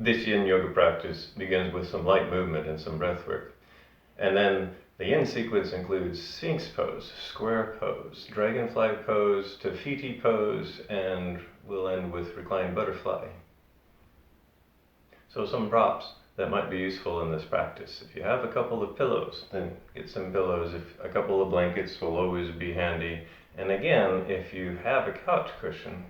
This Yin Yoga practice begins with some light movement and some breath work. And then the Yin sequence includes Sphinx Pose, Square Pose, Dragonfly Pose to Fiti Pose, and we'll end with Reclined Butterfly. So some props that might be useful in this practice. If you have a couple of pillows, then get some pillows. If a couple of blankets will always be handy. And again, if you have a couch cushion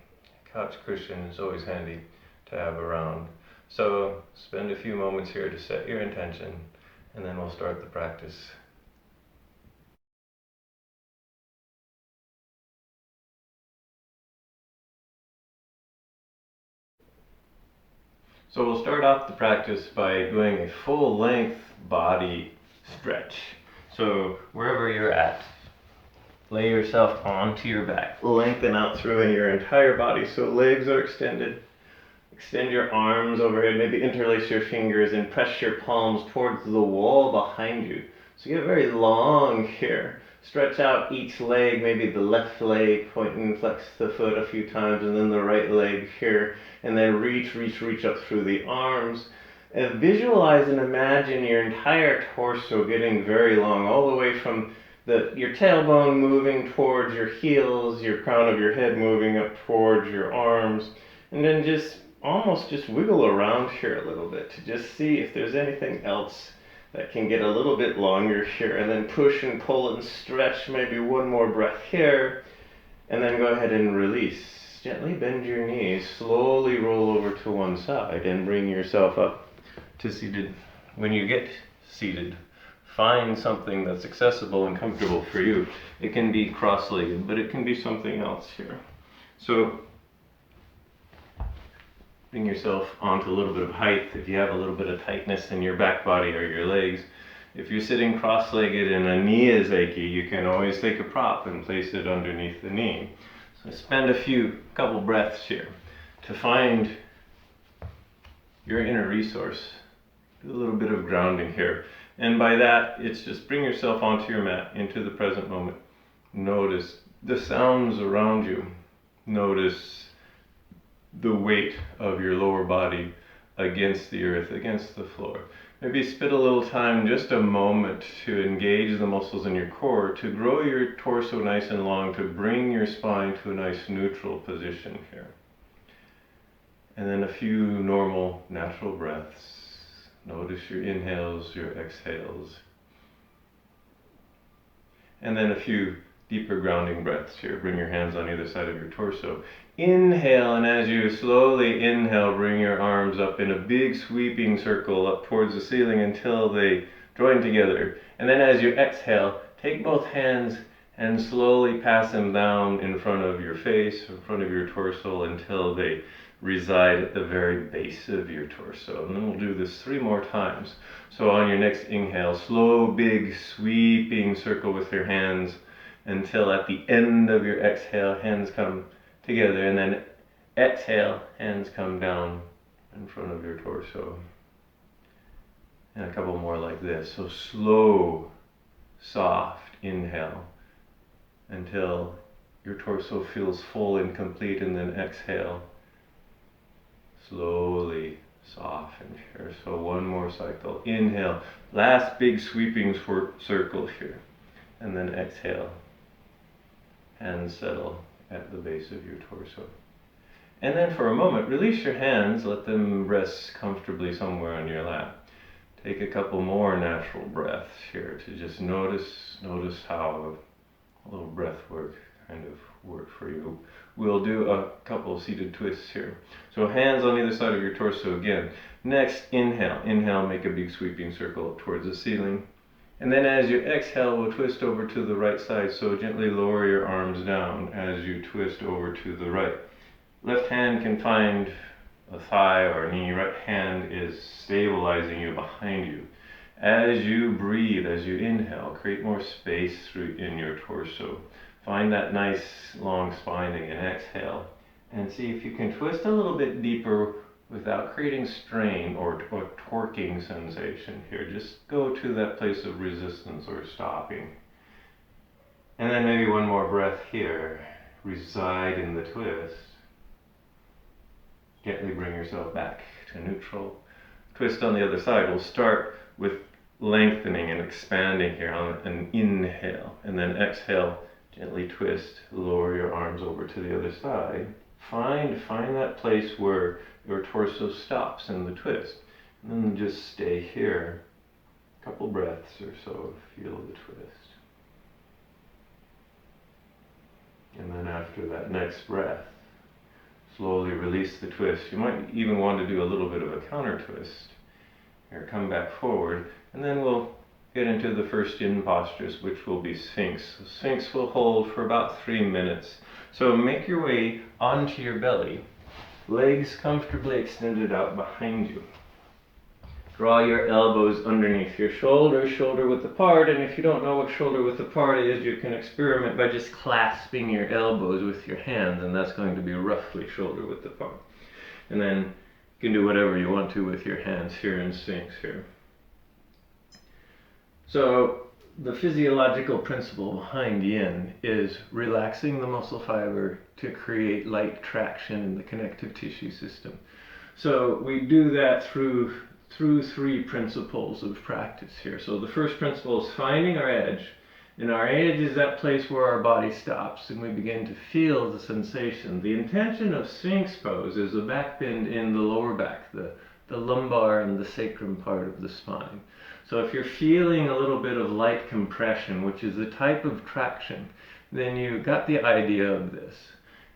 is always handy to have around. So spend a few moments here to set your intention, and then we'll start the practice. So we'll start off the practice by doing a full length body stretch. So wherever you're at, lay yourself onto your back. Lengthen out through your entire body so legs are extended. Extend your arms overhead, maybe interlace your fingers and press your palms towards the wall behind you. So get very long here. Stretch out each leg, maybe the left leg, point and flex the foot a few times, and then the right leg here, and then reach up through the arms. And visualize and imagine your entire torso getting very long, all the way from your tailbone moving towards your heels, your crown of your head moving up towards your arms, and then just wiggle around here a little bit to just see if there's anything else that can get a little bit longer here, and then push and pull and stretch, maybe one more breath here, and then go ahead and release. Gently bend your knees, slowly roll over to one side and bring yourself up to seated. When you get seated, find something that's accessible and comfortable for you. It can be cross-legged, but it can be something else here. So bring yourself onto a little bit of height if you have a little bit of tightness in your back body or your legs. If you're sitting cross-legged and a knee is achy, you can always take a prop and place it underneath the knee. So spend a couple breaths here to find your inner resource. Do a little bit of grounding here. And by that, it's just bring yourself onto your mat, into the present moment. Notice the sounds around you. Notice the weight of your lower body against the earth, against the floor. Maybe spend a little time, just a moment, to engage the muscles in your core, to grow your torso nice and long, to bring your spine to a nice neutral position here. And then a few normal, natural breaths. Notice your inhales, your exhales. And then a few deeper grounding breaths here. Bring your hands on either side of your torso. Inhale, and as you slowly inhale, bring your arms up in a big sweeping circle up towards the ceiling until they join together. And then as you exhale, take both hands and slowly pass them down in front of your face, in front of your torso, until they reside at the very base of your torso. And then we'll do this 3 more times. So on your next inhale, slow, big, sweeping circle with your hands until at the end of your exhale, hands come together, and then exhale, hands come down in front of your torso. And a couple more like this. So slow, soft inhale until your torso feels full and complete, and then exhale. Slowly soften here. So one more cycle. Inhale, last big sweeping circle here, and then exhale. Hands settle at the base of your torso. And then for a moment, release your hands, let them rest comfortably somewhere on your lap. Take a couple more natural breaths here to just notice how a little breath work kind of work for you. We'll do a couple of seated twists here. So hands on either side of your torso again. Next, inhale. Inhale, make a big sweeping circle up towards the ceiling. And then as you exhale, we'll twist over to the right side, so gently lower your arms down as you twist over to the right. Left hand can find a thigh or a knee. Right hand is stabilizing you behind you. As you breathe, as you inhale, create more space in your torso. Find that nice long spine again. Exhale, and see if you can twist a little bit deeper without creating strain or torquing sensation here. Just go to that place of resistance or stopping. And then maybe one more breath here. Reside in the twist. Gently bring yourself back to neutral. Twist on the other side. We'll start with lengthening and expanding here on an inhale, and then exhale, gently twist, lower your arms over to the other side. Find that place where your torso stops in the twist, and then just stay here. A couple breaths or so, feel the twist. And then after that next breath, slowly release the twist. You might even want to do a little bit of a counter twist. Here, come back forward, and then we'll get into the first yin postures, which will be Sphinx. So Sphinx will hold for about 3 minutes. So make your way onto your belly, legs comfortably extended out behind you. Draw your elbows underneath your shoulders, shoulder width apart, and if you don't know what shoulder width apart is, you can experiment by just clasping your elbows with your hands, and that's going to be roughly shoulder width apart. And then you can do whatever you want to with your hands here in Sphinx here. So the physiological principle behind yin is relaxing the muscle fiber to create light traction in the connective tissue system. So we do that through 3 principles of practice here. So the first principle is finding our edge. And our edge is that place where our body stops and we begin to feel the sensation. The intention of Sphinx Pose is a back bend in the lower back, the lumbar and the sacrum part of the spine. So if you're feeling a little bit of light compression, which is a type of traction, then you got the idea of this.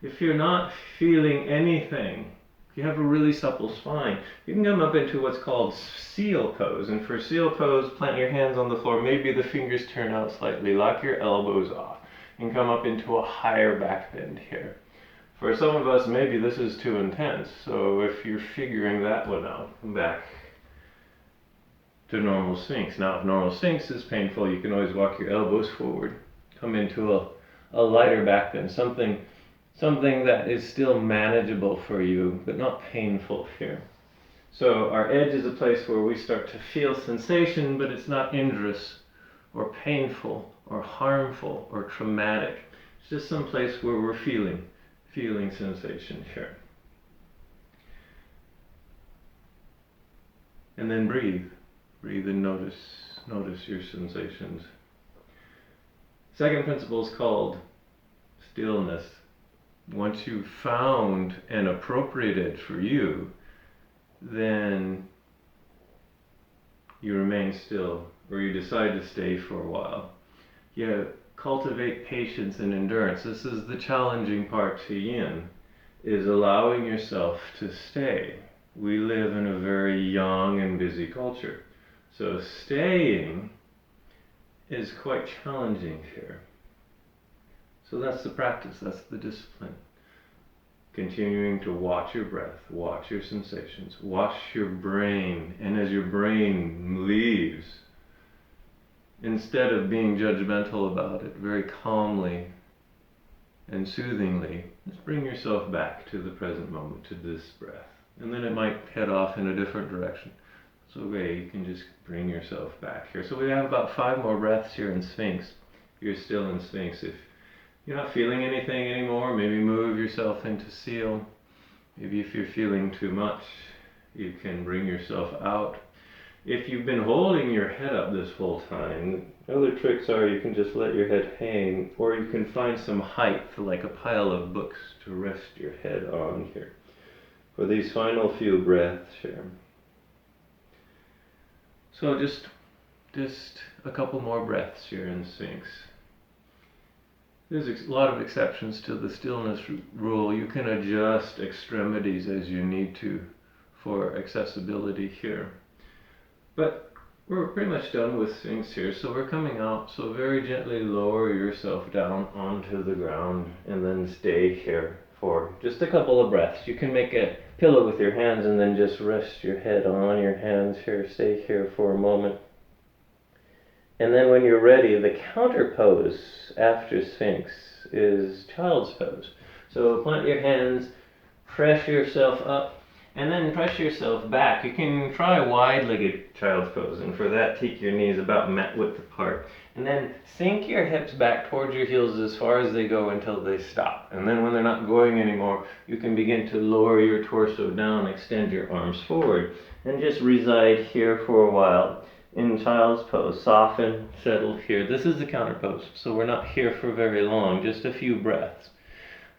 If you're not feeling anything, if you have a really supple spine, you can come up into what's called seal pose. And for seal pose, plant your hands on the floor, maybe the fingers turn out slightly, lock your elbows off, and come up into a higher back bend here. For some of us, maybe this is too intense, so if you're figuring that one out, come back to normal Sphinx. Now, if normal Sphinx is painful, you can always walk your elbows forward, come into a lighter back bend, something that is still manageable for you, but not painful here. So our edge is a place where we start to feel sensation, but it's not injurious or painful or harmful or traumatic. It's just some place where we're feeling sensation here. And then breathe and notice your sensations. Second principle is called stillness. Once you've found an appropriate edge for you, then you remain still, or you decide to stay for a while. You cultivate patience and endurance. This is the challenging part to yin, is allowing yourself to stay. We live in a very young and busy culture, so staying is quite challenging here. So that's the practice, that's the discipline. Continuing to watch your breath, watch your sensations, watch your brain, and as your brain leaves, instead of being judgmental about it, very calmly and soothingly, just bring yourself back to the present moment, to this breath. And then it might head off in a different direction. It's okay, you can just bring yourself back here. So we have about 5 more breaths here in Sphinx. You're still in Sphinx. If you're not feeling anything anymore, maybe move yourself into seal. Maybe if you're feeling too much, you can bring yourself out. If you've been holding your head up this whole time, other tricks are you can just let your head hang, or you can find some height, like a pile of books, to rest your head on here. For these final few breaths here. So just a couple more breaths here in Sphinx. There's a lot of exceptions to the stillness rule. You can adjust extremities as you need to for accessibility here. But we're pretty much done with Sphinx here, so we're coming out. So very gently lower yourself down onto the ground and then stay here for just a couple of breaths. You can make a pillow with your hands and then just rest your head on your hands here. Stay here for a moment. And then when you're ready, the counter pose after Sphinx is Child's Pose. So plant your hands, press yourself up, And then press yourself back. You can try wide-legged child's pose, and for that, take your knees about mat width apart. And then sink your hips back towards your heels as far as they go until they stop. And then when they're not going anymore, you can begin to lower your torso down, extend your arms forward, and just reside here for a while in child's pose. Soften, settle here. This is the counter pose, so we're not here for very long, just a few breaths.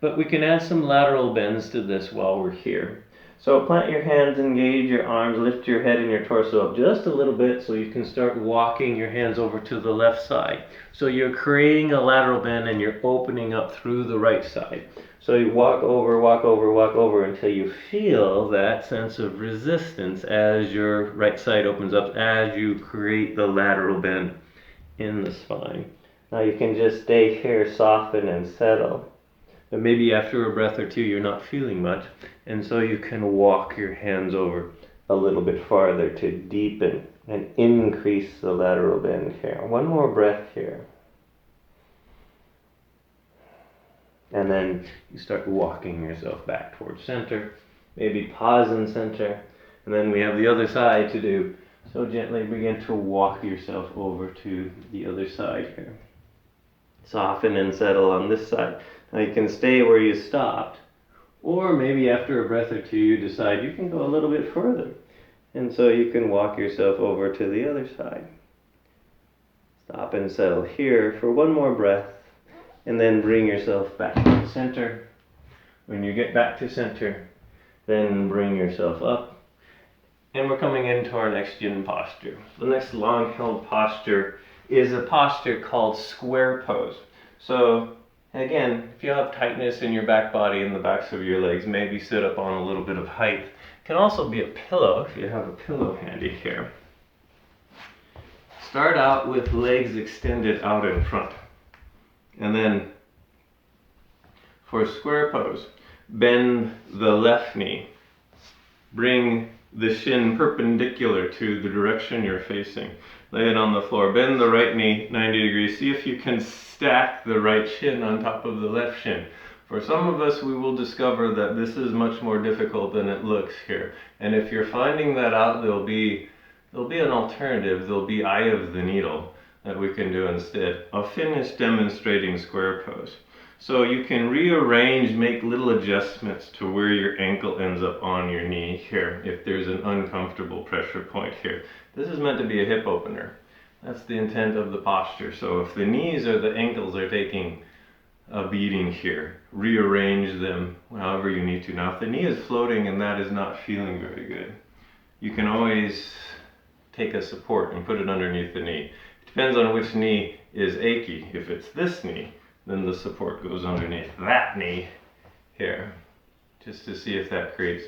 But we can add some lateral bends to this while we're here. So plant your hands, engage your arms, lift your head and your torso up just a little bit so you can start walking your hands over to the left side. So you're creating a lateral bend and you're opening up through the right side. So you walk over, walk over, walk over until you feel that sense of resistance as your right side opens up, as you create the lateral bend in the spine. Now you can just stay here, soften and settle. But maybe after a breath or two you're not feeling much, and so you can walk your hands over a little bit farther to deepen and increase the lateral bend here. One more breath here. And then you start walking yourself back towards center. Maybe pause in center. And then we have the other side to do. So gently begin to walk yourself over to the other side here. Soften and settle on this side. Now you can stay where you stopped, or maybe after a breath or two you decide you can go a little bit further. And so you can walk yourself over to the other side. Stop and settle here for one more breath, and then bring yourself back to center. When you get back to center, then bring yourself up. And we're coming into our next yin posture. The next long held posture is a posture called square pose. So again, if you have tightness in your back body and the backs of your legs, maybe sit up on a little bit of height. It can also be a pillow if you have a pillow handy here. Start out with legs extended out in front. And then for square pose, bend the left knee. Bring the shin perpendicular to the direction you're facing. Lay it on the floor. Bend the right knee 90 degrees. See if you can stack the right shin on top of the left shin. For some of us, we will discover that this is much more difficult than it looks here. And if you're finding that out, there'll be an alternative. There'll be eye of the needle that we can do instead. I'll finish demonstrating square pose. So you can rearrange, make little adjustments to where your ankle ends up on your knee here if there's an uncomfortable pressure point here. This is meant to be a hip opener. That's the intent of the posture. So if the knees or the ankles are taking a beating here, rearrange them however you need to. Now if the knee is floating and that is not feeling very good, you can always take a support and put it underneath the knee. It depends on which knee is achy. If it's this knee, then the support goes underneath that knee here, just to see if that creates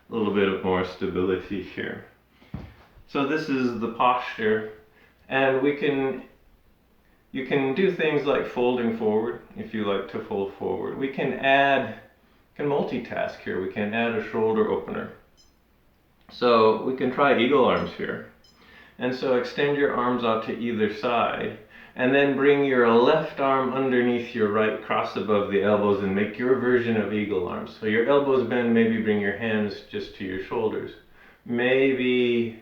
a little bit of more stability here. So this is the posture, and you can do things like folding forward if you like to fold forward. We can multitask here. We can add a shoulder opener. So we can try eagle arms here. And so extend your arms out to either side. And then bring your left arm underneath your right, cross above the elbows, and make your version of eagle arms. So your elbows bend, maybe bring your hands just to your shoulders. Maybe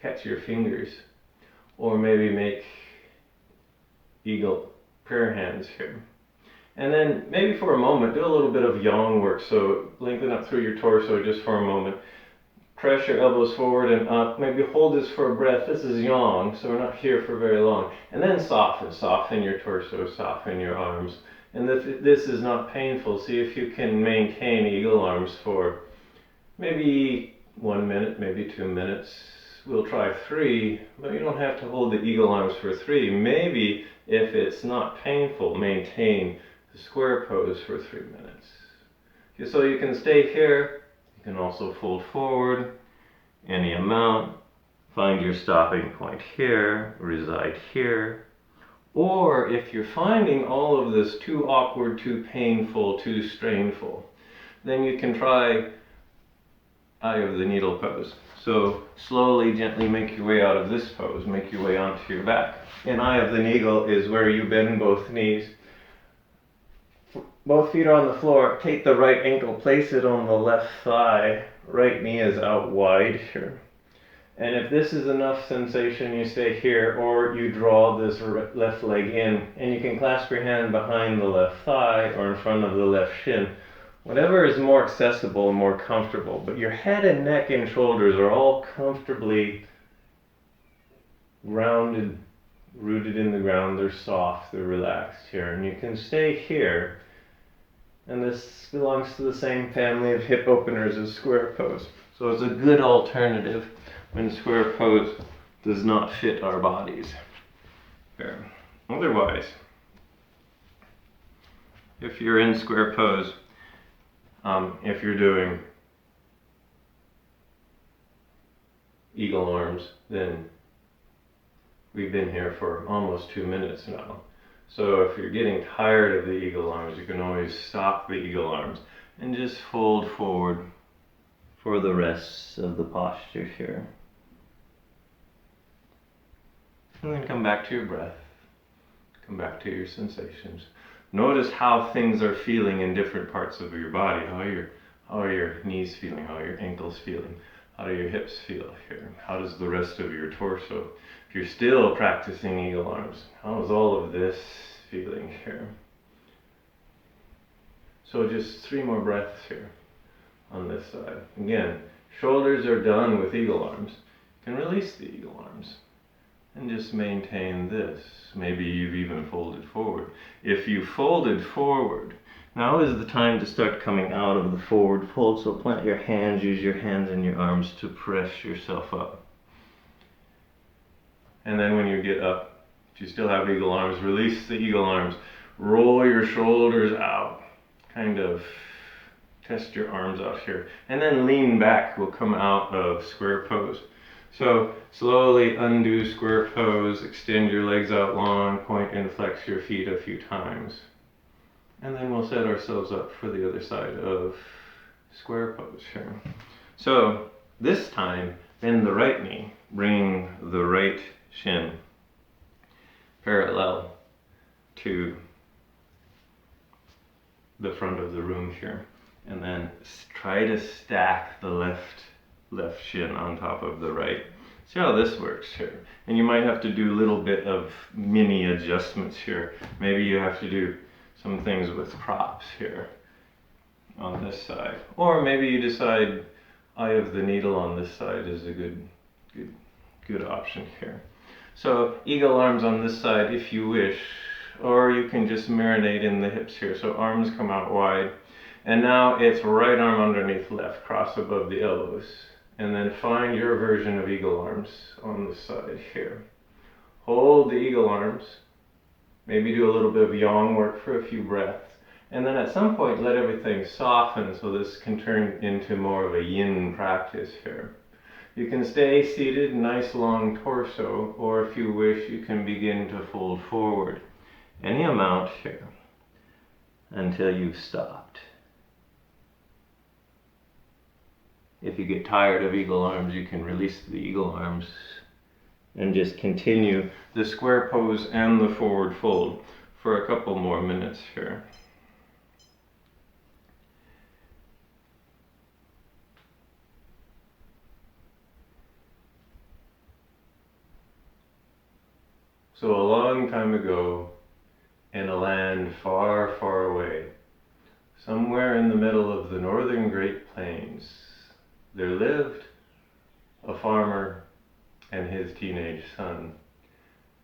catch your fingers, or maybe make eagle prayer hands here. And then maybe for a moment, do a little bit of yang work. So lengthen up through your torso just for a moment. Press your elbows forward and up. Maybe hold this for a breath. This is yang, so we're not here for very long. And then soften your torso, soften your arms. And if this is not painful, see if you can maintain eagle arms for maybe 1 minute, maybe 2 minutes. We'll try 3, but you don't have to hold the eagle arms for 3. Maybe if it's not painful, maintain the square pose for 3 minutes. Okay, so you can stay here. You can also fold forward any amount, find your stopping point here, reside here. Or if you're finding all of this too awkward, too painful, too strainful, then you can try eye of the needle pose. So slowly, gently make your way out of this pose, make your way onto your back. And eye of the needle is where you bend both knees. Both feet are on the floor. Take the right ankle, place it on the left thigh, right knee is out wide here. And if this is enough sensation, you stay here, or you draw this left leg in, and you can clasp your hand behind the left thigh or in front of the left shin. Whatever is more accessible and more comfortable. But your head and neck and shoulders are all comfortably grounded, rooted in the ground. They're soft, they're relaxed here. And you can stay here. And this belongs to the same family of hip openers as square pose. So it's a good alternative when square pose does not fit our bodies. There. Otherwise, if you're in square pose, if you're doing eagle arms, then we've been here for almost 2 minutes now. So if you're getting tired of the eagle arms, you can always stop the eagle arms and just fold forward for the rest of the posture here. And then come back to your breath. Come back to your sensations. Notice how things are feeling in different parts of your body. How are your knees feeling? How are your ankles feeling? How do your hips feel here? How does the rest of your torso? If you're still practicing eagle arms, how is all of this feeling here? So just 3 more breaths here on this side. Again, shoulders are done with eagle arms. You can release the eagle arms and just maintain this. Maybe you've even folded forward. If you folded forward, now is the time to start coming out of the forward fold. So plant your hands, use your hands and your arms to press yourself up. And then when you get up, if you still have eagle arms, release the eagle arms. Roll your shoulders out. Kind of test your arms out here. And then lean back. We'll come out of square pose. So slowly undo square pose, extend your legs out long, point and flex your feet a few times. And then we'll set ourselves up for the other side of square pose here. So this time, bend the right knee, bring the right shin parallel to the front of the room here. And then try to stack the left shin on top of the right. See how this works here. And you might have to do a little bit of mini adjustments here. Maybe you have to do some things with props here on this side. Or maybe you decide eye of the needle on this side is a good option here. So eagle arms on this side if you wish, or you can just marinate in the hips here. So arms come out wide. And now it's right arm underneath left, cross above the elbows. And then find your version of eagle arms on the side here. Hold the eagle arms. Maybe do a little bit of yang work for a few breaths. And then at some point let everything soften so this can turn into more of a yin practice here. You can stay seated, nice long torso, or if you wish you can begin to fold forward any amount here until you've stopped. If you get tired of eagle arms, you can release the eagle arms and just continue the square pose and the forward fold for a couple more minutes here. So a long time ago, in a land far, far away, somewhere in the middle of the northern Great Plains, there lived a farmer and his teenage son.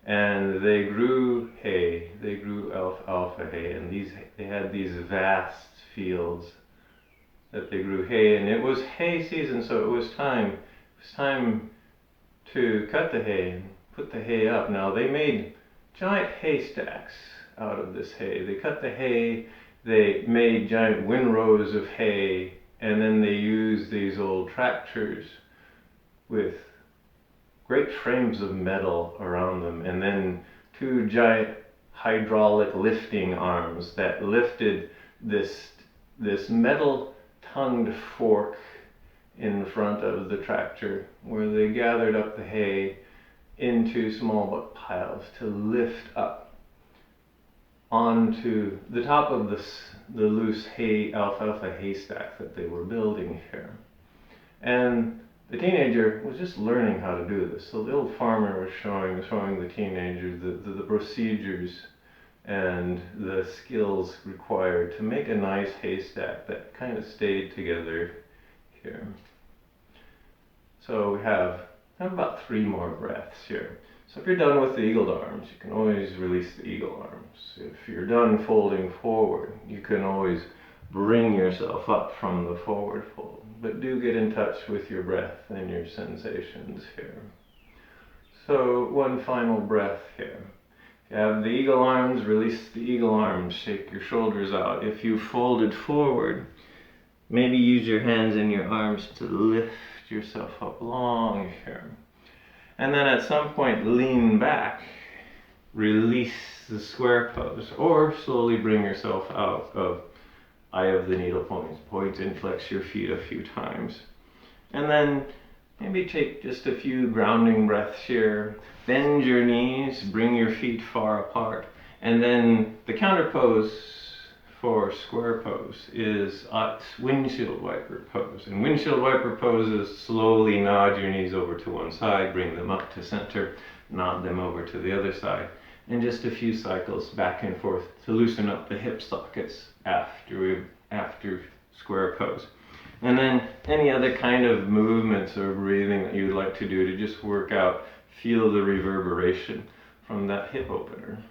And they grew hay, they grew alfalfa hay, and they had these vast fields that they grew hay, and it was hay season, so it was time to cut the hay and put the hay up. Now they made giant haystacks out of this hay. They cut the hay, they made giant windrows of hay, and then they used these old tractors with great frames of metal around them, and then 2 giant hydraulic lifting arms that lifted this metal-tongued fork in front of the tractor, where they gathered up the hay into small piles to lift up onto the top of the loose hay, alfalfa haystack that they were building here. And the teenager was just learning how to do this. So the old farmer was showing the teenager the procedures and the skills required to make a nice haystack that kind of stayed together here. So we have about 3 more breaths here. So if you're done with the eagle arms, you can always release the eagle arms. If you're done folding forward, you can always bring yourself up from the forward fold. But do get in touch with your breath and your sensations here. So one final breath here. If you have the eagle arms, release the eagle arms, shake your shoulders out. If you folded forward, maybe use your hands and your arms to lift yourself up long here. And then at some point lean back, release the square pose, or slowly bring yourself out of eye of the needle pose. Point and flex your feet a few times. And then maybe take just a few grounding breaths here. Bend your knees, bring your feet far apart. And then the counter pose for square pose is windshield wiper pose. And windshield wiper pose is slowly nod your knees over to one side, bring them up to center, nod them over to the other side. And just a few cycles back and forth to loosen up the hip sockets after square pose. And then any other kind of movements or breathing that you'd like to do to just work out, feel the reverberation from that hip opener.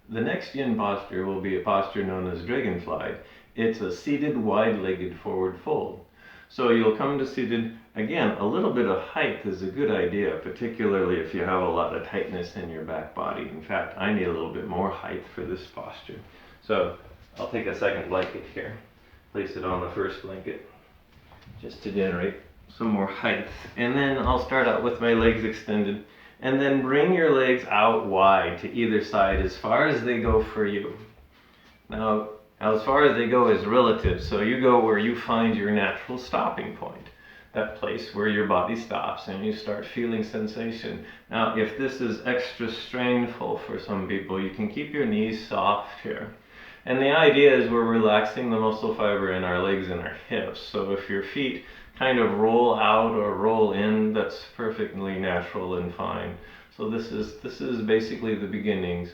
The next yin posture will be a posture known as Dragonfly. It's a seated, wide-legged forward fold. So you'll come to seated. Again, a little bit of height is a good idea, particularly if you have a lot of tightness in your back body. In fact, I need a little bit more height for this posture. So I'll take a second blanket here, place it on the first blanket, just to generate some more height. And then I'll start out with my legs extended, and then bring your legs out wide to either side as far as they go for you. Now, as far as they go is relative, so you go where you find your natural stopping point, that place where your body stops and you start feeling sensation. Now, if this is extra strainful for some people, you can keep your knees soft here. And the idea is we're relaxing the muscle fiber in our legs and our hips. So if your feet kind of roll out or roll in, that's perfectly natural and fine. So this is basically the beginnings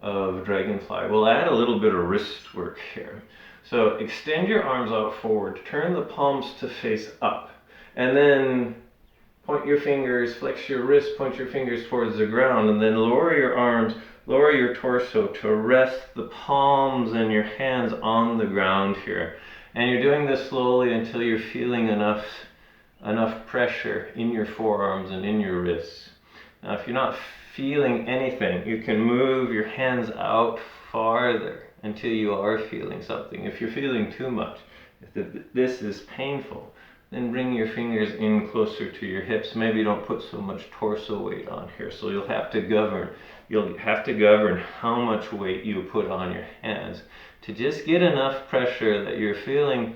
of Dragonfly. We'll add a little bit of wrist work here. So extend your arms out forward, turn the palms to face up, and then point your fingers, flex your wrist, point your fingers towards the ground, and then lower your arms, lower your torso to rest the palms and your hands on the ground here. And you're doing this slowly until you're feeling enough pressure in your forearms and in your wrists. Now, if you're not feeling anything, you can move your hands out farther until you are feeling something. If you're feeling too much, if this is painful, then bring your fingers in closer to your hips. Maybe don't put so much torso weight on here. So you'll have to govern how much weight you put on your hands to just get enough pressure that you're feeling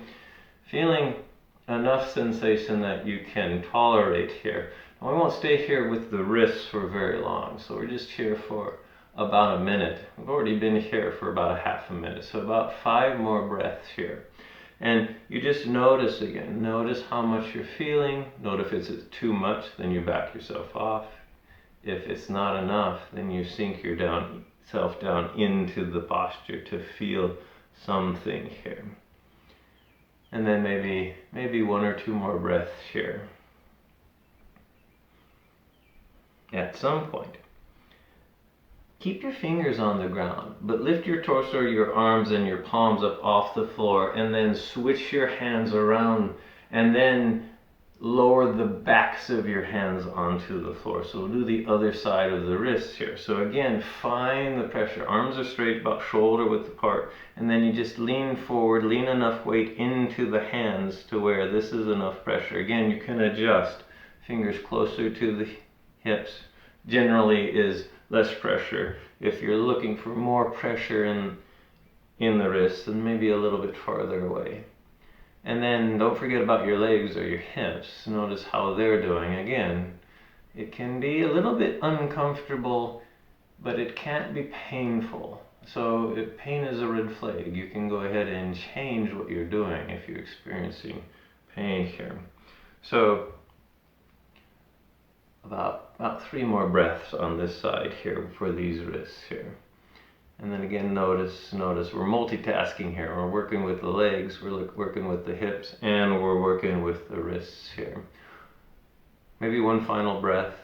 enough sensation that you can tolerate here. Now, we won't stay here with the wrists for very long, so we're just here for about a minute. We've already been here for about a half a minute, so about 5 more breaths here. And you just notice again, notice how much you're feeling. Note if it's too much, then you back yourself off. If it's not enough, then you sink yourself down into the posture to feel something here. And then maybe 1 or 2 more breaths here. At some point, keep your fingers on the ground, but lift your torso, your arms, and your palms up off the floor, and then switch your hands around, and then lower the backs of your hands onto the floor. So we'll do the other side of the wrists here. So again, find the pressure. Arms are straight, about shoulder width apart, and then you just lean forward, lean enough weight into the hands to where this is enough pressure. Again, you can adjust. Fingers closer to the hips generally is less pressure. If you're looking for more pressure in the wrists, then maybe a little bit farther away. And then don't forget about your legs or your hips. Notice how they're doing. Again, it can be a little bit uncomfortable, but it can't be painful. So if pain is a red flag, you can go ahead and change what you're doing if you're experiencing pain here. So about 3 more breaths on this side here for these wrists here. And then again, notice we're multitasking here. We're working with the legs, we're working with the hips, and we're working with the wrists here. Maybe one final breath,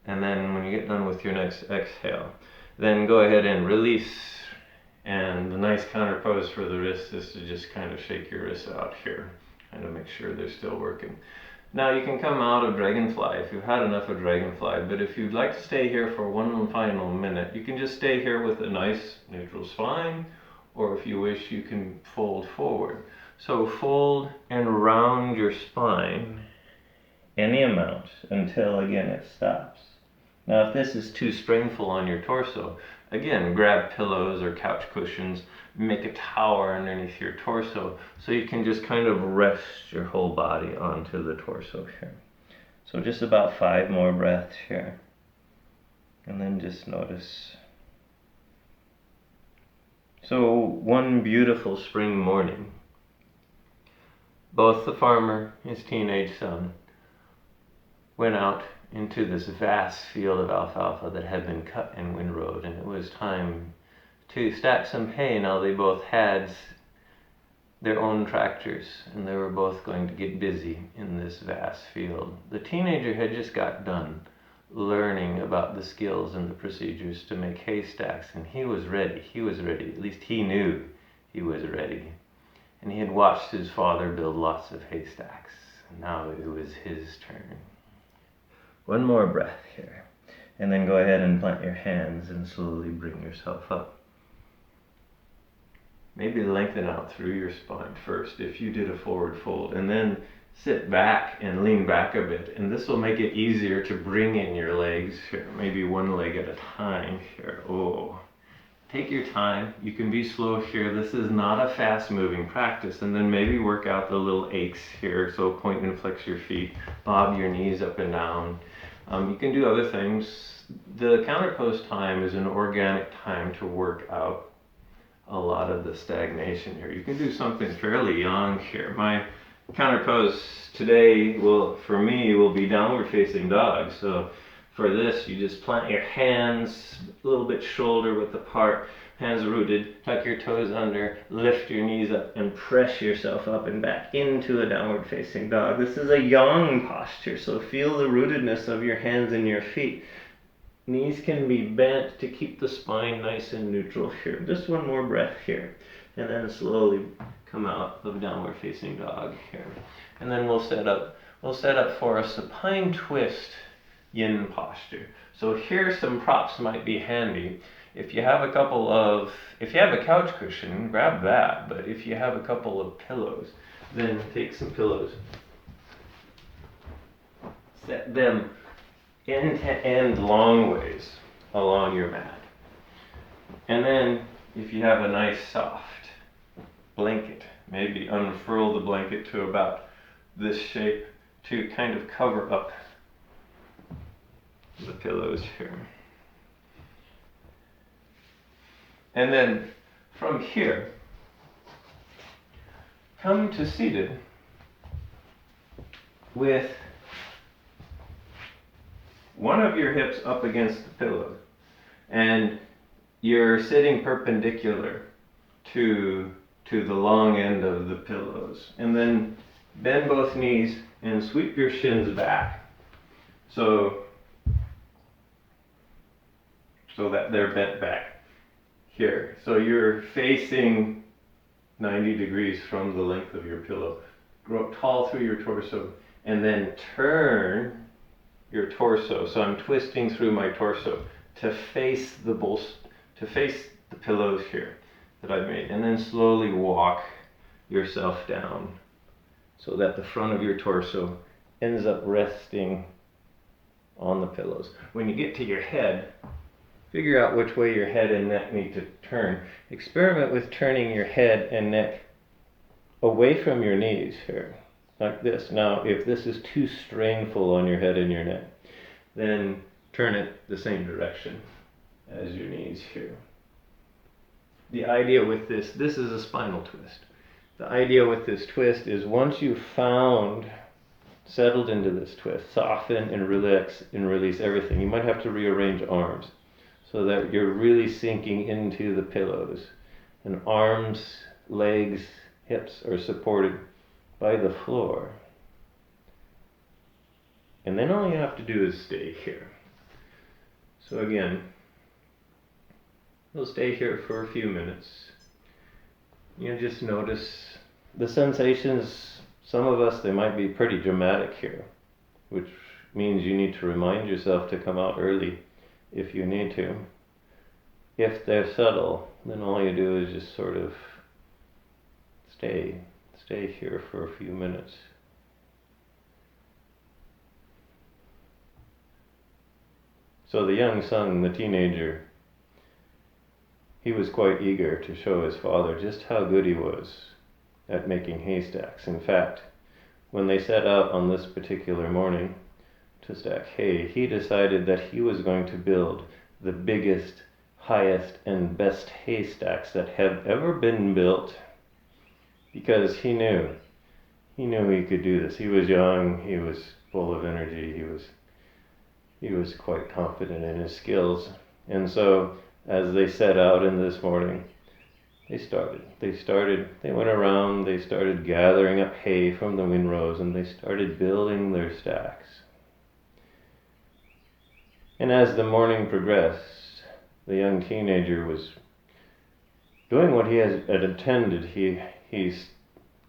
and then when you get done with your next exhale, then go ahead and release. And the nice counter pose for the wrists is to just kind of shake your wrists out here, kind of make sure they're still working. Now you can come out of Dragonfly if you've had enough of Dragonfly, but if you'd like to stay here for one final minute, you can just stay here with a nice neutral spine, or if you wish, you can fold forward. So fold and round your spine any amount until again it stops. Now if this is too strainful on your torso, again, grab pillows or couch cushions, make a tower underneath your torso so you can just kind of rest your whole body onto the torso here. So just about 5 more breaths here. And then just notice. So one beautiful spring morning, both the farmer, his teenage son, went out into this vast field of alfalfa that had been cut and windrowed, and it was time to stack some hay. Now they both had their own tractors, and they were both going to get busy in this vast field. The teenager had just got done learning about the skills and the procedures to make hay stacks, and he was ready, at least he knew he was ready. And he had watched his father build lots of haystacks, and now it was his turn. One more breath here, and then go ahead and plant your hands and slowly bring yourself up. Maybe lengthen out through your spine first if you did a forward fold, and then sit back and lean back a bit, and this will make it easier to bring in your legs here, maybe one leg at a time here. Oh, take your time. You can be slow here. This is not a fast moving practice. And then maybe work out the little aches here. So point and flex your feet, bob your knees up and down. You can do other things. The counter pose time is an organic time to work out a lot of the stagnation here. You can do something fairly young here. My counter pose today for me will be downward facing dog. So for this, you just plant your hands a little bit shoulder width apart, hands rooted, tuck your toes under, lift your knees up, and press yourself up and back into a downward facing dog. This is a yang posture, so feel the rootedness of your hands and your feet. Knees can be bent to keep the spine nice and neutral here. Just one more breath here, and then slowly come out of downward facing dog here. And then we'll set up for a supine twist yin posture. So here some props might be handy. If you have a couch cushion, grab that. But if you have a couple of pillows, then take some pillows, set them end to end long ways along your mat. And then if you have a nice soft blanket, maybe unfurl the blanket to about this shape to kind of cover up the pillows here. And then from here, come to seated with one of your hips up against the pillow, and you're sitting perpendicular to the long end of the pillows. And then bend both knees and sweep your shins back so that they're bent back here. So you're facing 90 degrees from the length of your pillow. Grow up tall through your torso, and then turn your torso. So I'm twisting through my torso to face the pillows here that I've made, and then slowly walk yourself down so that the front of your torso ends up resting on the pillows. When you get to your head, figure out which way your head and neck need to turn. Experiment with turning your head and neck away from your knees here, like this. Now, if this is too strainful on your head and your neck, then turn it the same direction as your knees here. The idea with this is a spinal twist. The idea with this twist is once you've settled into this twist, soften and relax and release everything. You might have to rearrange arms so that you're really sinking into the pillows. And arms, legs, hips are supported by the floor. And then all you have to do is stay here. So again, we'll stay here for a few minutes. You just notice the sensations. Some of us, they might be pretty dramatic here, which means you need to remind yourself to come out early if you need to. If they're subtle, then all you do is just sort of stay here for a few minutes. So the young son, the teenager, he was quite eager to show his father just how good he was at making haystacks. In fact, when they set out on this particular morning to stack hay, he decided that he was going to build the biggest, highest, and best haystacks that have ever been built, because he knew he could do this. He was young, he was full of energy, he was quite confident in his skills. And so as they set out in this morning, they went around, they started gathering up hay from the windrows, and they started building their stacks. And as the morning progressed, the young teenager was doing what he had intended. He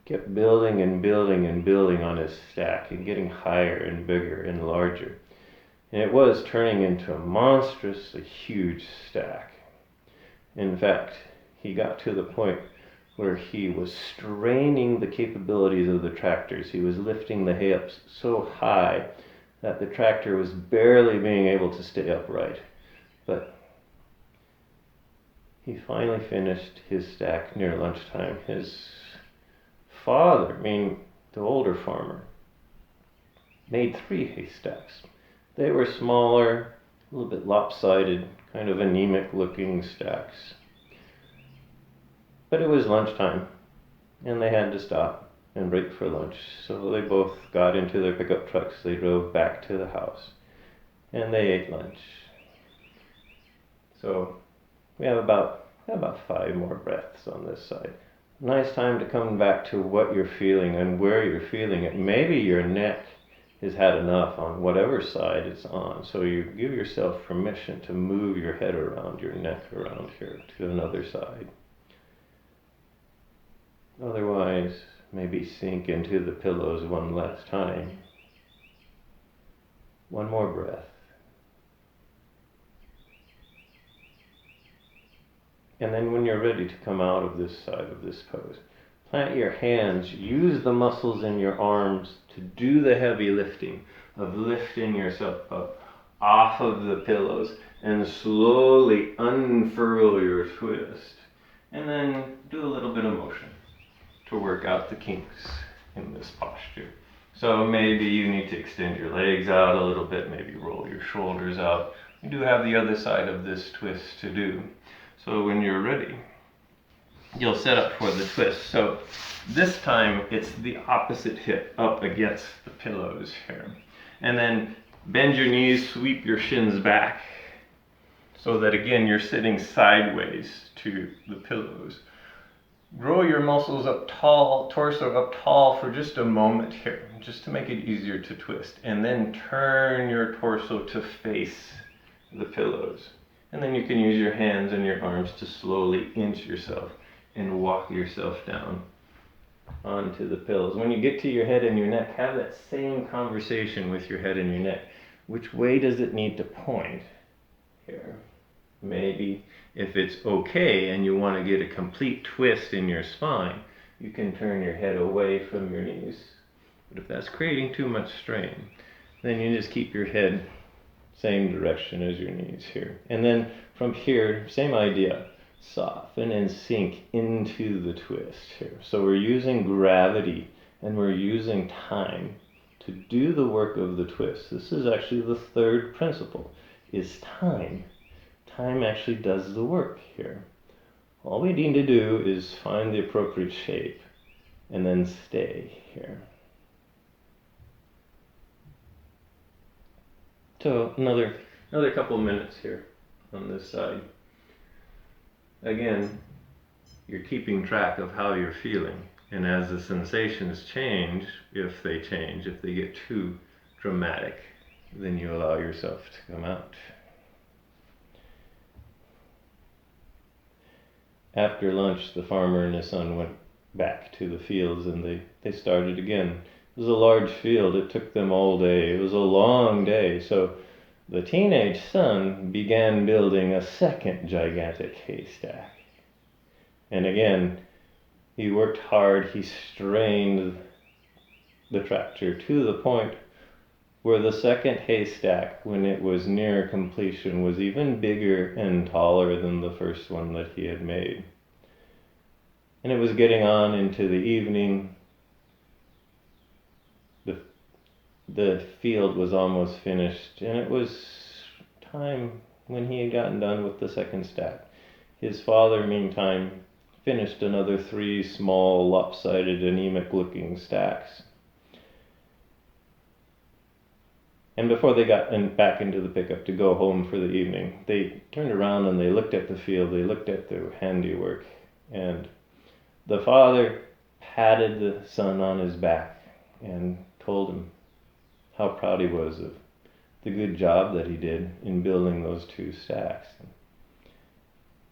kept building and building and building on his stack and getting higher and bigger and larger. And it was turning into a monstrously huge stack. In fact, he got to the point where he was straining the capabilities of the tractors. He was lifting the hay up so high that the tractor was barely being able to stay upright. But he finally finished his stack near lunchtime. His father, the older farmer, made 3 haystacks. They were smaller, a little bit lopsided, kind of anemic looking stacks. But it was lunchtime, and they had to stop and break for lunch. So they both got into their pickup trucks, they drove back to the house, and they ate lunch. So we have about 5 more breaths on this side. Nice time to come back to what you're feeling and where you're feeling it. Maybe your neck has had enough on whatever side it's on. So you give yourself permission to move your head around, your neck around here to another side. Otherwise, maybe sink into the pillows one last time. One more breath. And then when you're ready to come out of this side of this pose, plant your hands, use the muscles in your arms to do the heavy lifting of lifting yourself up off of the pillows, and slowly unfurl your twist. And then do a little bit of motion to work out the kinks in this posture. So maybe you need to extend your legs out a little bit, maybe roll your shoulders out. You do have the other side of this twist to do. So when you're ready, you'll set up for the twist. So this time it's the opposite hip up against the pillows here. And then bend your knees, sweep your shins back, so that again you're sitting sideways to the pillows. Grow your muscles up tall, torso up tall for just a moment here, just to make it easier to twist. And then turn your torso to face the pillows. And then you can use your hands and your arms to slowly inch yourself and walk yourself down onto the pillows. When you get to your head and your neck, have that same conversation with your head and your neck. Which way does it need to point here? Maybe if it's okay and you want to get a complete twist in your spine, you can turn your head away from your knees. But if that's creating too much strain, then you just keep your head same direction as your knees here. And then from here, same idea. Soften and sink into the twist here. So we're using gravity and we're using time to do the work of the twist. This is actually the third principle, is time. Time actually does the work here. All we need to do is find the appropriate shape and then stay here. So another couple minutes here on this side. Again, you're keeping track of how you're feeling, and as the sensations change, if they get too dramatic, then you allow yourself to come out. After lunch, the farmer and his son went back to the fields, and they started again. It was a large field. It took them all day. It was a long day. So the teenage son began building a second gigantic haystack. And again, he worked hard. He strained the tractor to the point where the second haystack, when it was near completion, was even bigger and taller than the first one that he had made. And it was getting on into the evening. The field was almost finished, and it was time when he had gotten done with the second stack. His father, meantime, finished another 3 small, lopsided, anemic-looking stacks. And before they got back into the pickup to go home for the evening, they turned around and they looked at the field, they looked at their handiwork, and the father patted the son on his back and told him how proud he was of the good job that he did in building those 2 stacks.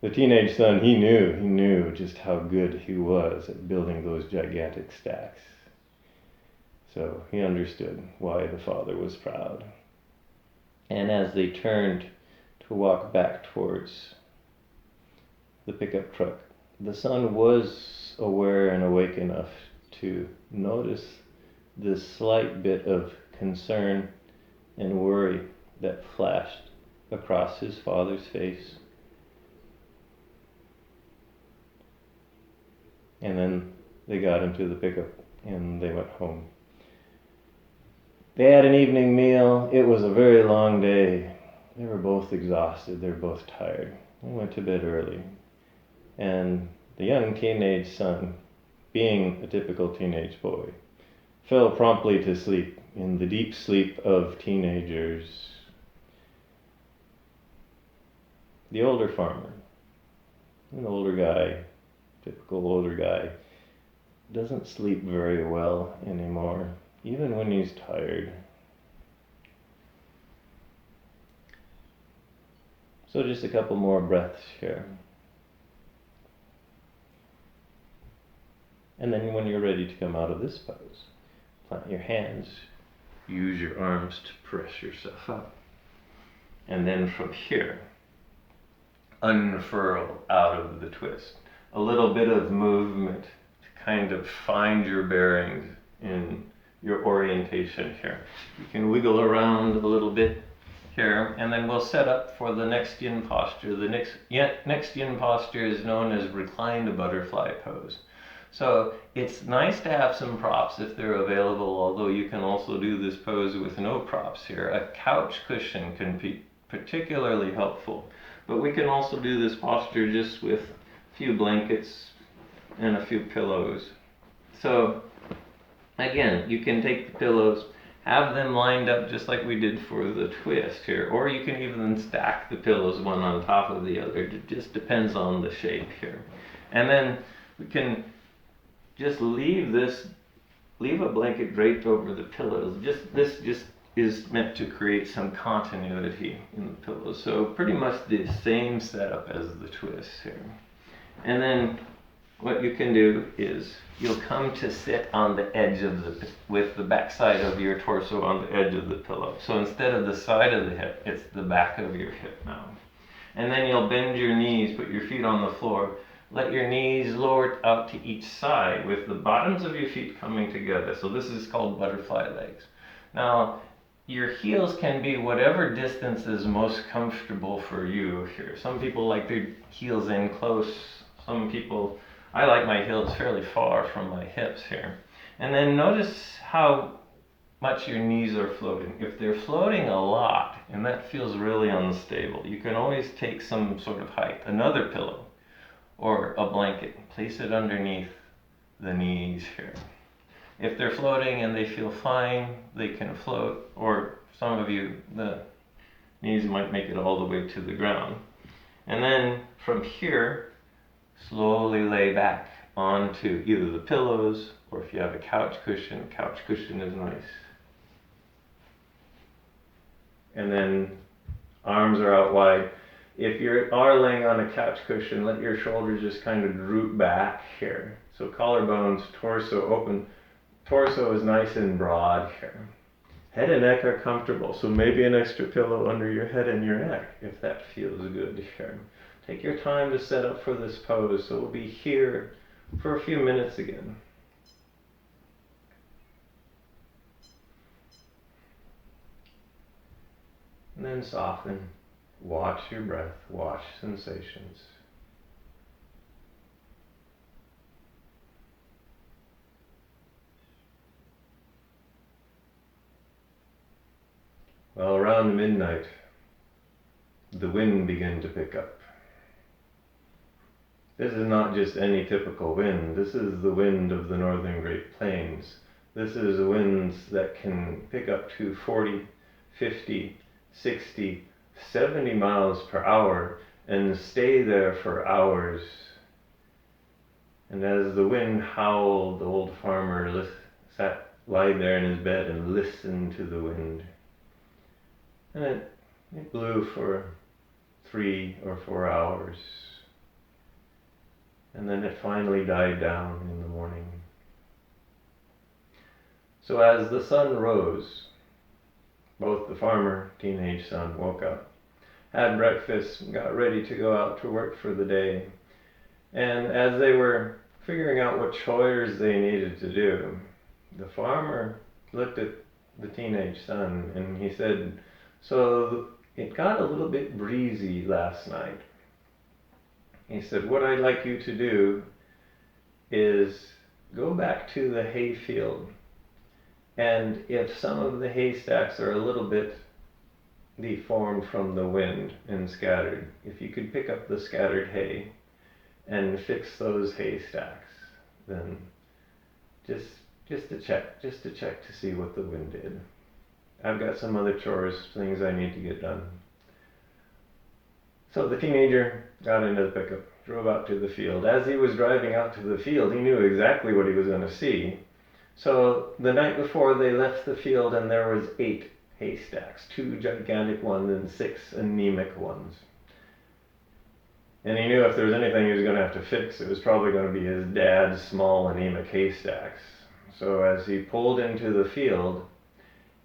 The teenage son, he knew just how good he was at building those gigantic stacks. So he understood why the father was proud. And as they turned to walk back towards the pickup truck, the son was aware and awake enough to notice this slight bit of concern and worry that flashed across his father's face. And then they got into the pickup and they went home. They had an evening meal. It was a very long day. They were both exhausted. They were both tired. They went to bed early. And the young teenage son, being a typical teenage boy, fell promptly to sleep in the deep sleep of teenagers. The older farmer, an older guy, typical older guy, doesn't sleep very well anymore, even when he's tired. So just a couple more breaths here. And then when you're ready to come out of this pose, plant your hands, use your arms to press yourself up. And then from here, unfurl out of the twist. A little bit of movement to kind of find your bearings in your orientation here. You can wiggle around a little bit here, and then we'll set up for the next yin posture. The next yin posture is known as Reclined Butterfly Pose. So it's nice to have some props if they're available, although you can also do this pose with no props here. A couch cushion can be particularly helpful, but we can also do this posture just with a few blankets and a few pillows. So again, you can take the pillows, have them lined up just like we did for the twist here, or you can even stack the pillows one on top of the other. It just depends on the shape here. And then we can just leave a blanket draped over the pillows. This is meant to create some continuity in the pillows. So pretty much the same setup as the twist here. And then what you can do is you'll come to sit on the edge of with the back side of your torso on the edge of the pillow. So instead of the side of the hip, it's the back of your hip now. And then you'll bend your knees, put your feet on the floor. Let your knees lower out to each side with the bottoms of your feet coming together. So this is called butterfly legs. Now, your heels can be whatever distance is most comfortable for you here. Some people like their heels in close. Some people, I like my heels fairly far from my hips here. And then notice how much your knees are floating. If they're floating a lot, and that feels really unstable, you can always take some sort of height, another pillow, or a blanket, place it underneath the knees here. If they're floating and they feel fine, they can float, or some of you, the knees might make it all the way to the ground. And then from here, slowly lay back onto either the pillows, or if you have a couch cushion is nice. And then arms are out wide. If you are laying on a couch cushion, let your shoulders just kind of droop back here. So collarbones, torso open. Torso is nice and broad here. Head and neck are comfortable, so maybe an extra pillow under your head and your neck if that feels good here. Take your time to set up for this pose, so we'll be here for a few minutes again. And then soften. Watch your breath, watch sensations. Well, around midnight, the wind began to pick up. This is not just any typical wind. This is the wind of the northern Great Plains. This is winds that can pick up to 40, 50, 60, 70 miles per hour and stay there for hours. And as the wind howled, the old farmer lied there in his bed and listened to the wind. And it blew for 3 or 4 hours. And then it finally died down in the morning. So as the sun rose, both the farmer, teenage son, woke up, had breakfast, got ready to go out to work for the day. And as they were figuring out what chores they needed to do, the farmer looked at the teenage son and he said, "So it got a little bit breezy last night." He said, "What I'd like you to do is go back to the hay field, and if some of the haystacks are a little bit deformed from the wind and scattered, if you could pick up the scattered hay and fix those haystacks, then just to check to see what the wind did. I've got some other chores, things I need to get done." So the teenager got into the pickup, drove out to the field. As he was driving out to the field, he knew exactly what he was going to see. So the night before, they left the field and there was 8 haystacks, 2 gigantic ones and 6 anemic ones. And he knew if there was anything he was going to have to fix, it was probably going to be his dad's small anemic haystacks. So as he pulled into the field,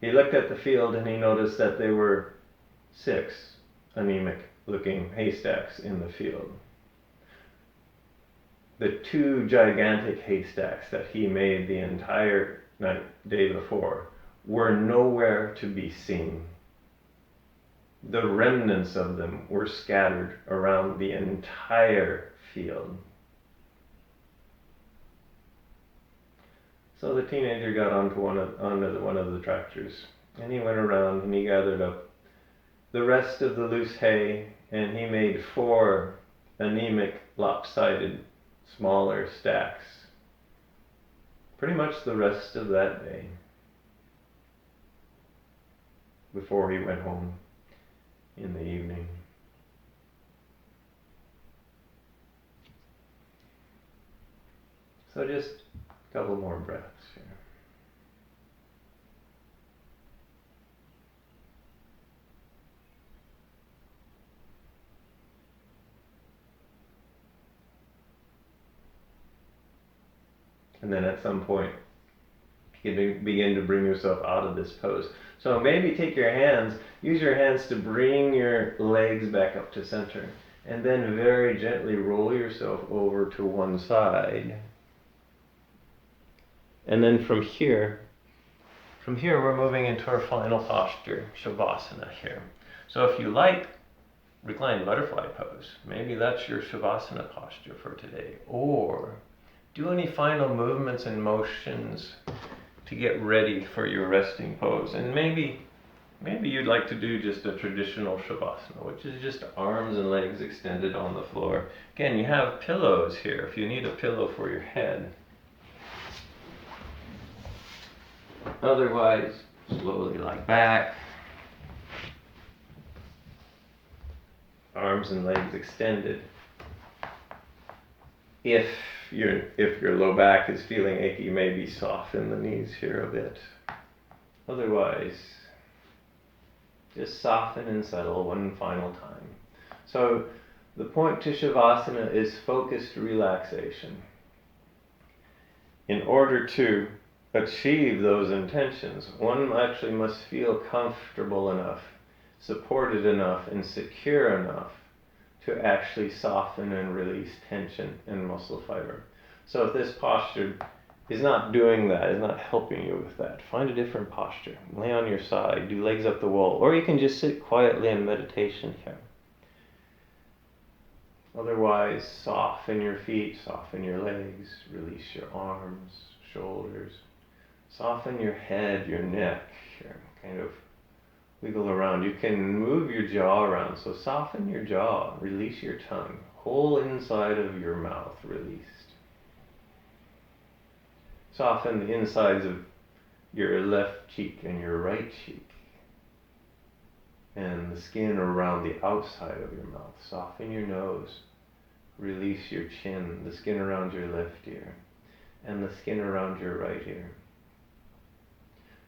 he looked at the field and he noticed that there were 6 anemic looking haystacks in the field. The 2 gigantic haystacks that he made the entire day before were nowhere to be seen. The remnants of them were scattered around the entire field. So the teenager got onto one of the tractors, and he went around and he gathered up the rest of the loose hay, and he made 4 anemic, lopsided, smaller stacks. Pretty much the rest of that day before he went home in the evening. So just a couple more breaths here. And then at some point, you can begin to bring yourself out of this pose. So maybe take your hands, use your hands to bring your legs back up to center. And then very gently roll yourself over to one side. And then from here we're moving into our final posture, Shavasana here. So if you like Reclined Butterfly Pose, maybe that's your Shavasana posture for today. Or do any final movements and motions to get ready for your resting pose. And maybe you'd like to do just a traditional Shavasana, which is just arms and legs extended on the floor. Again, you have pillows here if you need a pillow for your head. Otherwise, slowly lie back. Arms and legs extended. If your low back is feeling achy, maybe soften the knees here a bit. Otherwise, just soften and settle one final time. So the point to Shavasana is focused relaxation. In order to achieve those intentions, one actually must feel comfortable enough, supported enough, and secure enough to actually soften and release tension and muscle fiber. So if this posture is not doing that, is not helping you with that, find a different posture. Lay on your side, do legs up the wall, or you can just sit quietly in meditation here. Otherwise, soften your feet, soften your legs, release your arms, shoulders. Soften your head, your neck, here, kind of wiggle around. You can move your jaw around, so soften your jaw, release your tongue. Whole inside of your mouth released. Soften the insides of your left cheek and your right cheek. And the skin around the outside of your mouth. Soften your nose. Release your chin, the skin around your left ear, and the skin around your right ear.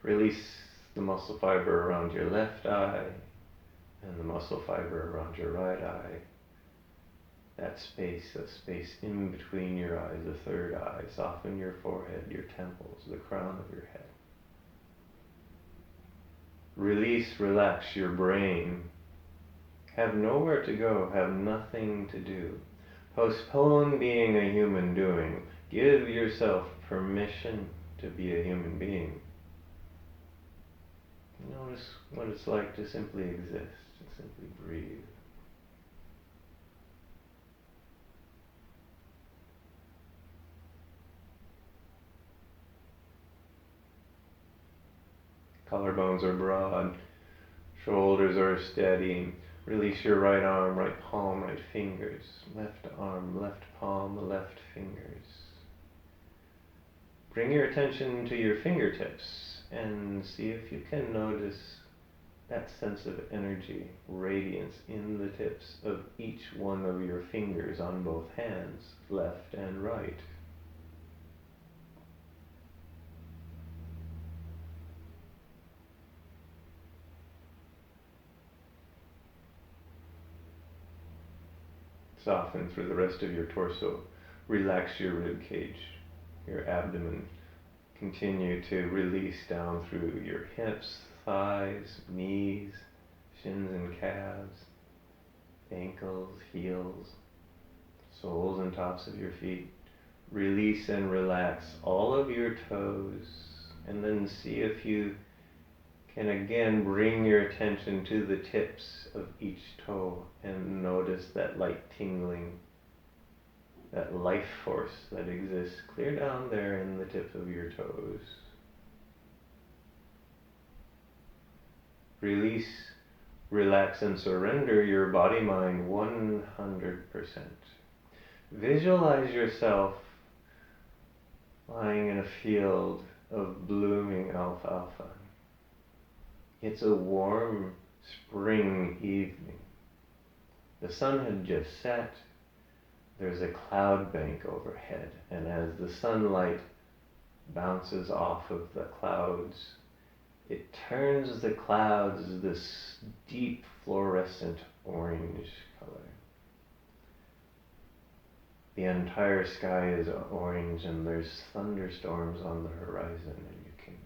Release the muscle fiber around your left eye and the muscle fiber around your right eye. That space in between your eyes, the third eye. Soften your forehead, your temples, the crown of your head. Release, relax your brain. Have nowhere to go, have nothing to do. Postpone being a human doing. Give yourself permission to be a human being. Notice what it's like to simply exist, to simply breathe. Collarbones are broad, shoulders are steady. Release your right arm, right palm, right fingers. Left arm, left palm, left fingers. Bring your attention to your fingertips and see if you can notice that sense of energy, radiance in the tips of each one of your fingers on both hands, left and right. Soften through the rest of your torso. Relax your rib cage, your abdomen. Continue to release down through your hips, thighs, knees, shins and calves, ankles, heels, soles and tops of your feet. Release and relax all of your toes, and then see if you can again bring your attention to the tips of each toe and notice that light tingling, that life force that exists clear down there in the tips of your toes. Release, relax, and surrender your body-mind 100%. Visualize yourself lying in a field of blooming alfalfa. It's a warm spring evening. The sun had just set. There's a cloud bank overhead, and as the sunlight bounces off of the clouds, it turns the clouds this deep fluorescent orange color. The entire sky is orange, and there's thunderstorms on the horizon, and you can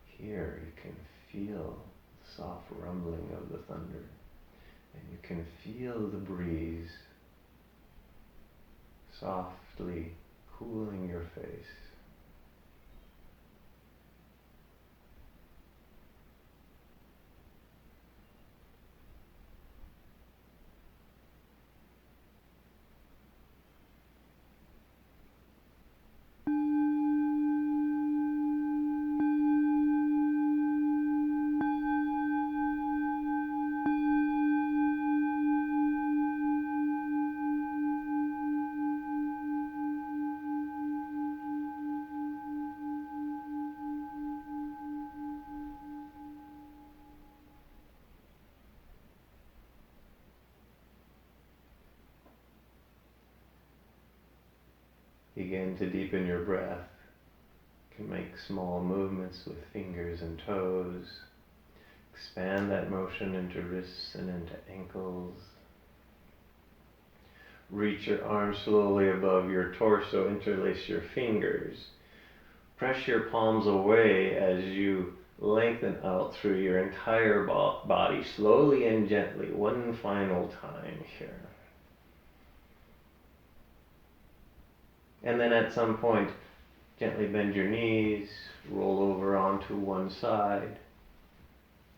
hear, you can feel the soft rumbling of the thunder, and you can feel the breeze softly cooling your face. Begin to deepen your breath. You can make small movements with fingers and toes. Expand that motion into wrists and into ankles. Reach your arms slowly above your torso. Interlace your fingers. Press your palms away as you lengthen out through your entire body, slowly and gently, one final time here. And then at some point, gently bend your knees, roll over onto one side.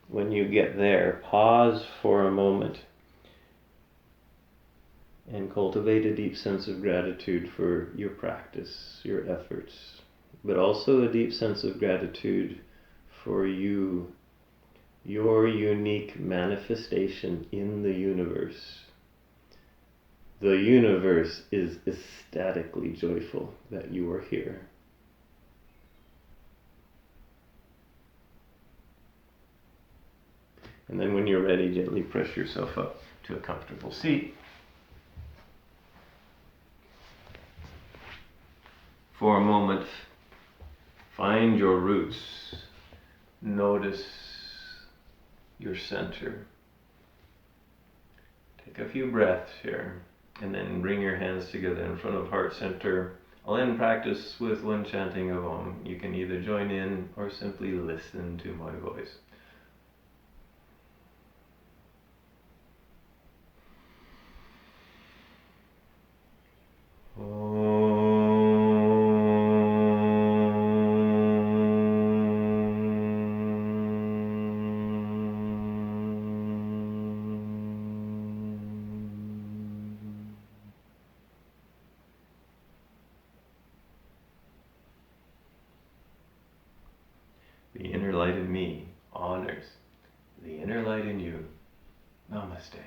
When you get there, pause for a moment and cultivate a deep sense of gratitude for your practice, your efforts, but also a deep sense of gratitude for you, your unique manifestation in the universe. The universe is ecstatically joyful that you are here. And then when you're ready, gently press yourself up to a comfortable seat. For a moment, find your roots. Notice your center. Take a few breaths here, and then bring your hands together in front of heart center. I'll end practice with one chanting of Om. You can either join in or simply listen to my voice. The inner light in me honors the inner light in you. Namaste.